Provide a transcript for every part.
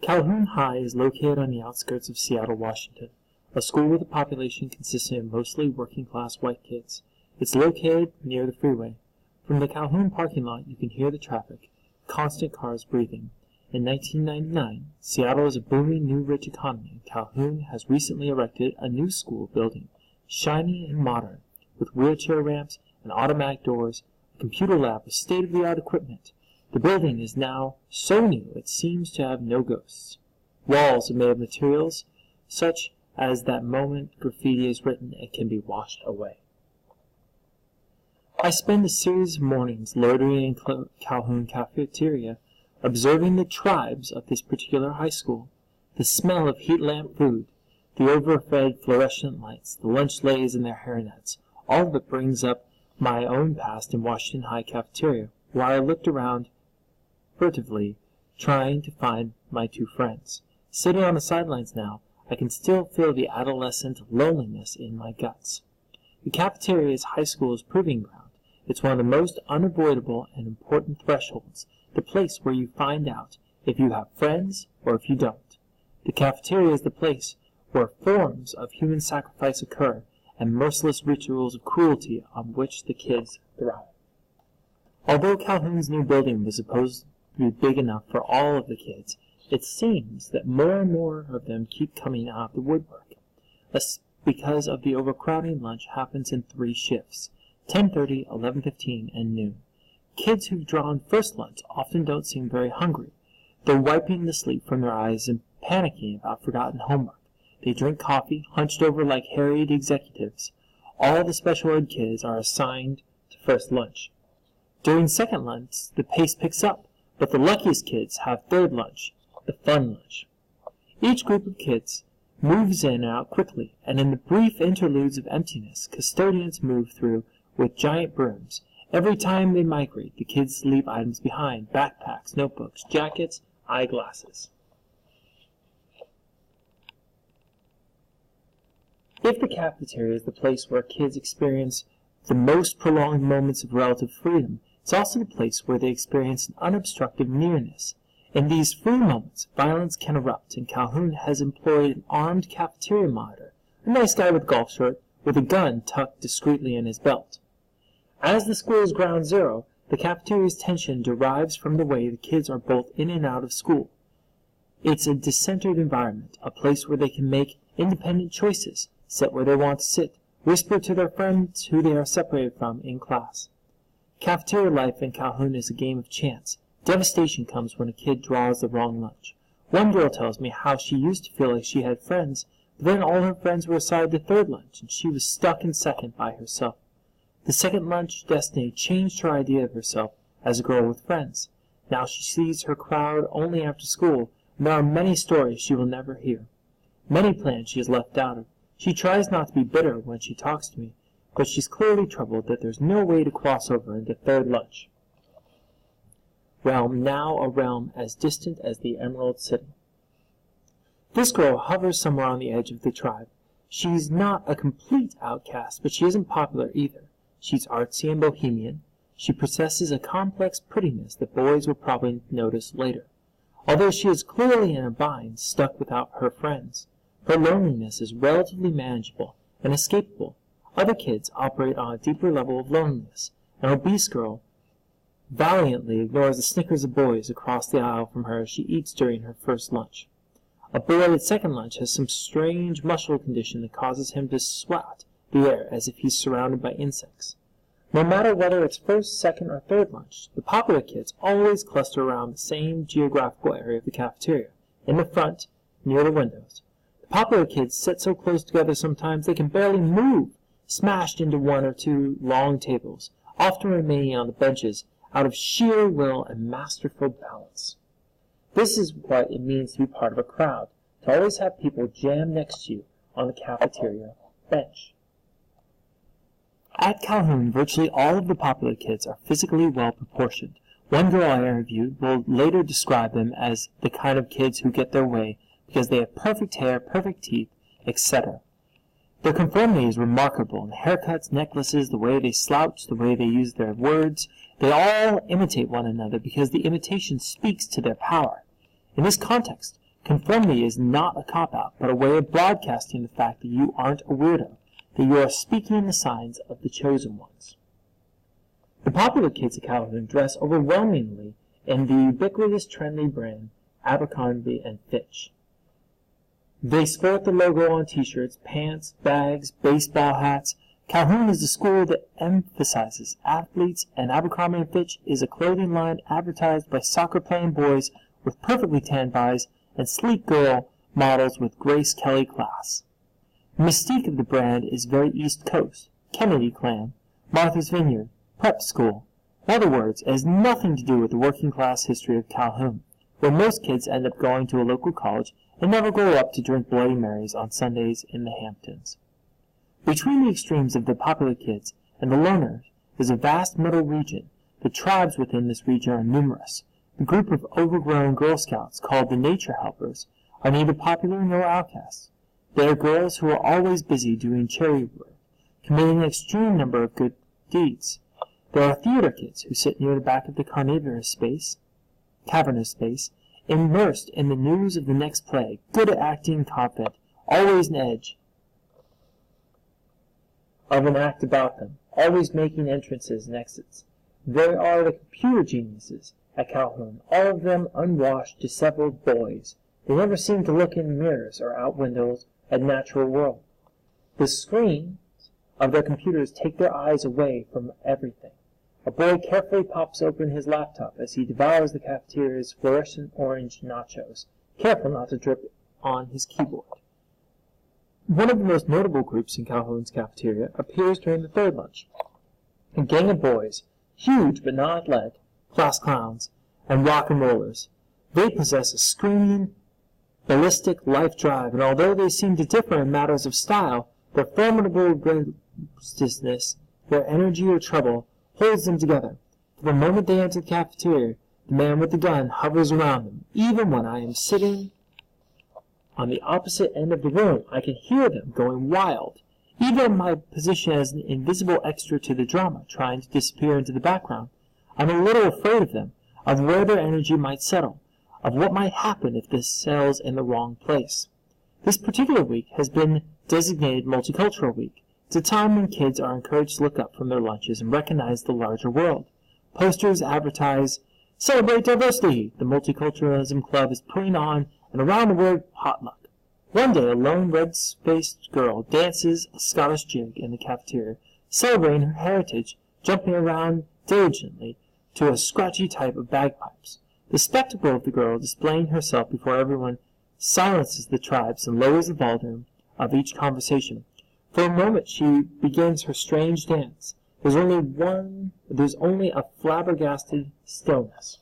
Calhoun High is located on the outskirts of Seattle, Washington, a school with a population consisting of mostly working-class white kids. It's located near the freeway. From the Calhoun parking lot, you can hear the traffic, constant cars breathing. In 1999, Seattle is a booming new rich economy, and Calhoun has recently erected a new school building, shiny and modern, with wheelchair ramps and automatic doors, a computer lab with state-of-the-art equipment. The building is now so new it seems to have no ghosts. Walls are made of materials such as that moment graffiti is written, it can be washed away. I spend a series of mornings loitering in Calhoun cafeteria, observing the tribes of this particular high school. The smell of heat lamp food, the overfed fluorescent lights, the lunch ladies in their hairnets, all of it brings up my own past in Washington High cafeteria, where I looked around furtively, trying to find my two friends. Sitting on the sidelines now, I can still feel the adolescent loneliness in my guts. The cafeteria is high school's proving ground. It's one of the most unavoidable and important thresholds, the place where you find out if you have friends or if you don't. The cafeteria is the place where forms of human sacrifice occur and merciless rituals of cruelty on which the kids thrive. Although Calhoun's new building was supposed to be big enough for all of the kids, it seems that more and more of them keep coming out of the woodwork. That's because of the overcrowding. Lunch happens in 3 shifts, 10:30, 11:15, and noon. Kids who've drawn first lunch often don't seem very hungry. They're wiping the sleep from their eyes and panicking about forgotten homework. They drink coffee, hunched over like harried executives. All the special ed kids are assigned to first lunch. During second lunch, the pace picks up, but the luckiest kids have third lunch, the fun lunch. Each group of kids moves in and out quickly, and in the brief interludes of emptiness, custodians move through with giant brooms. Every time they migrate, the kids leave items behind: backpacks, notebooks, jackets, eyeglasses. If the cafeteria is the place where kids experience the most prolonged moments of relative freedom, it's also the place where they experience an unobstructed nearness. In these free moments, violence can erupt, and Calhoun has employed an armed cafeteria monitor, a nice guy with a golf shirt, with a gun tucked discreetly in his belt. As the school's ground zero, the cafeteria's tension derives from the way the kids are both in and out of school. It's a decentered environment, a place where they can make independent choices, sit where they want to sit, whisper to their friends who they are separated from in class. Cafeteria life in Calhoun is a game of chance. Devastation comes when a kid draws the wrong lunch. One girl tells me how she used to feel like she had friends, but then all her friends were assigned to third lunch, and she was stuck in second by herself. The second lunch destiny changed her idea of herself as a girl with friends. Now she sees her crowd only after school, and there are many stories she will never hear. Many plans she is left out of. She tries not to be bitter when she talks to me, but she's clearly troubled that there's no way to cross over into third lunch. Realm now a realm as distant as the Emerald City. This girl hovers somewhere on the edge of the tribe. She's not a complete outcast, but she isn't popular either. She's artsy and bohemian. She possesses a complex prettiness that boys will probably notice later. Although she is clearly in a bind, stuck without her friends, her loneliness is relatively manageable and escapable. Other kids operate on a deeper level of loneliness. An obese girl valiantly ignores the snickers of boys across the aisle from her as she eats during her first lunch. A boy at second lunch has some strange muscle condition that causes him to swat the air as if he's surrounded by insects. No matter whether it's first, second, or third lunch, the popular kids always cluster around the same geographical area of the cafeteria, in the front, near the windows. The popular kids sit so close together sometimes they can barely move, smashed into 1 or 2 long tables, often remaining on the benches out of sheer will and masterful balance. This is what it means to be part of a crowd, to always have people jammed next to you on the cafeteria bench. At Calhoun, virtually all of the popular kids are physically well proportioned. One girl I interviewed will later describe them as the kind of kids who get their way because they have perfect hair, perfect teeth, etc. Their conformity is remarkable, and haircuts, necklaces, the way they slouch, the way they use their words, they all imitate one another because the imitation speaks to their power. In this context, Conformity is not a cop-out, but a way of broadcasting the fact that you aren't a weirdo, that you are speaking in the signs of the chosen ones. The popular kids at Calhoun dress overwhelmingly in the ubiquitous trendy brand Abercrombie and Fitch. They sport the logo on t-shirts, pants, bags, baseball hats. Calhoun is a school that emphasizes athletes, and Abercrombie & Fitch is a clothing line advertised by soccer-playing boys with perfectly tanned bodies and sleek girl models with Grace Kelly class. The mystique of the brand is very East Coast, Kennedy Clan, Martha's Vineyard, prep school. In other words, it has nothing to do with the working-class history of Calhoun, where most kids end up going to a local college and never grow up to drink Bloody Marys on Sundays in the Hamptons. Between the extremes of the popular kids and the loners is a vast middle region. The tribes within this region are numerous. The group of overgrown Girl Scouts, called the Nature Helpers, are neither popular nor outcasts. They are girls who are always busy doing charity work, committing an extreme number of good deeds. There are theater kids who sit near the back of the cavernous space, immersed in the news of the next play, good at acting, confident, always an edge of an act about them, always making entrances and exits. There are the computer geniuses at Calhoun, all of them unwashed, disheveled boys. They never seem to look in mirrors or out windows at the natural world. The screens of their computers take their eyes away from everything. A boy carefully pops open his laptop as he devours the cafeteria's fluorescent orange nachos, careful not to drip on his keyboard. One of the most notable groups in Calhoun's cafeteria appears during the third lunch. A gang of boys, huge but not athletic, class clowns, and rock and rollers. They possess a screaming, ballistic life drive, and although they seem to differ in matters of style, their formidable robustness, their energy or trouble, holds them together. From the moment they enter the cafeteria, the man with the gun hovers around them. Even when I am sitting on the opposite end of the room, I can hear them going wild. Even in my position as an invisible extra to the drama, trying to disappear into the background, I'm a little afraid of them, of where their energy might settle, of what might happen if this settles in the wrong place. This particular week has been designated Multicultural Week. It's a time when kids are encouraged to look up from their lunches and recognize the larger world. Posters advertise, "Celebrate diversity!" The Multiculturalism Club is putting on an around-the-world potluck. One day, a lone red-faced girl dances a Scottish jig in the cafeteria, celebrating her heritage, jumping around diligently to a scratchy type of bagpipes. The spectacle of the girl displaying herself before everyone silences the tribes and lowers the volume of each conversation. For a moment she begins her strange dance. There's only a flabbergasted stillness.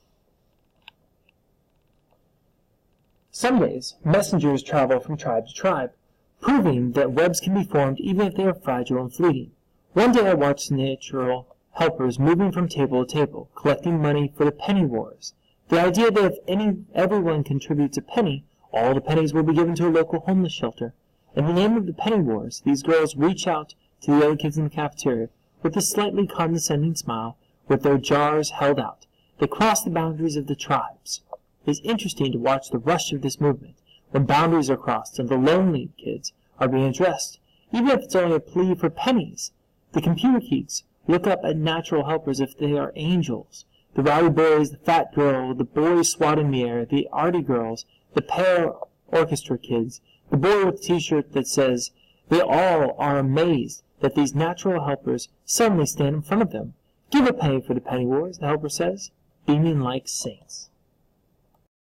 Some days, messengers travel from tribe to tribe, proving that webs can be formed even if they are fragile and fleeting. One day I watched natural helpers moving from table to table, collecting money for the penny wars. The idea that if everyone contributes a penny, all the pennies will be given to a local homeless shelter. In the name of the penny wars, these girls reach out to the other kids in the cafeteria with a slightly condescending smile, with their jars held out. They cross the boundaries of the tribes. It is interesting to watch the rush of this movement, when boundaries are crossed and the lonely kids are being addressed, even if it's only a plea for pennies. The computer geeks look up at natural helpers if they are angels. The rowdy boys, the fat girl, the boys swatting the air, the arty girls, the pale orchestra kids, the boy with the t-shirt that says, they all are amazed that these natural helpers suddenly stand in front of them. "Give a penny for the penny wars," the helper says, beaming like saints.